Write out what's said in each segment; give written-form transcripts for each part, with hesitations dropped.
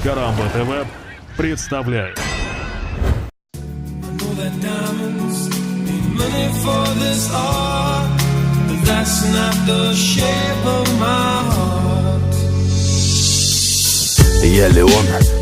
Карамба ТВ представляет. Я Леон,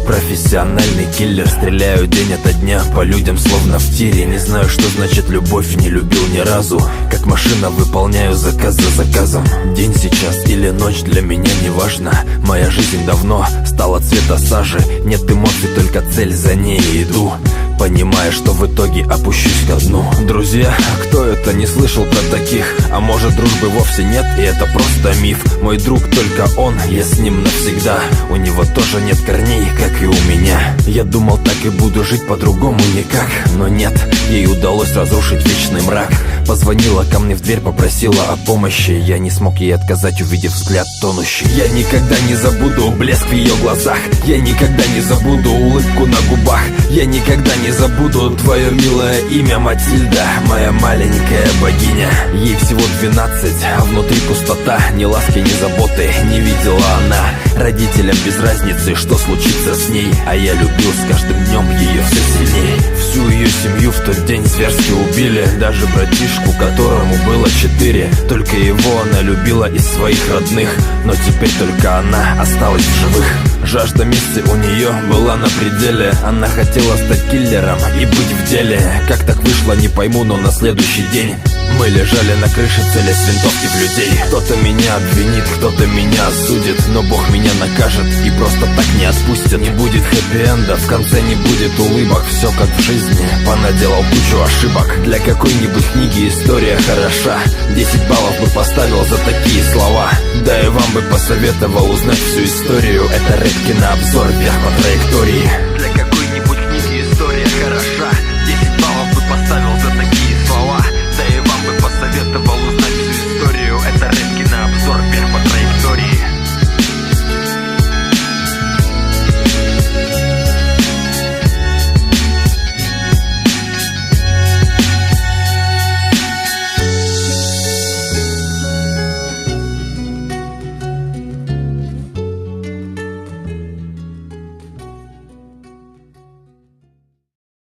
профессиональный киллер. Стреляю день ото дня по людям, словно в тире. Не знаю, что значит любовь, не любил ни разу. Как машина выполняю заказ за заказом. День сейчас или ночь для меня не важно. Моя жизнь давно стала цвета сажи. Нет эмоций, только цель, за ней иду, понимая, что в итоге опущусь ко дну. Друзья, кто это, не слышал про таких? А может, дружбы вовсе нет, и это просто миф. Мой друг только он, я с ним навсегда. У него тоже нет корней, как и у меня. Я думал, так и буду жить, по-другому никак. Но нет, ей удалось разрушить вечный мрак. Позвонила ко мне в дверь, попросила о помощи. Я не смог ей отказать, увидев взгляд тонущий. Я никогда не забуду блеск в ее глазах. Я никогда не забуду улыбку на губах. Я никогда не забуду твое милое имя, Матильда, моя маленькая богиня. Ей всего 12, а внутри пустота. Ни ласки, ни заботы не видела она. Родителям без разницы, что случится с ней. А я любил с каждым днем ее все сильней. Всю ее семью в тот день зверски убили. Даже братишку, которому было 4. Только его она любила из своих родных. Но теперь только она осталась в живых. Жажда мести у нее была на пределе. Она хотела стать киллером и быть в деле. Как так вышло, не пойму, но на следующий день мы лежали на крыше, целясь с винтовки в людей. Кто-то меня обвинит, кто-то меня осудит, но Бог меня накажет и просто так не отпустит. Не будет хэппи-энда, в конце не будет улыбок. Все как в жизни, понаделал кучу ошибок. Для какой-нибудь книги история хороша. 10 баллов бы поставил за такие слова. Да и вам бы посоветовал узнать всю историю. Это рэп кинообзор, вверх по траектории.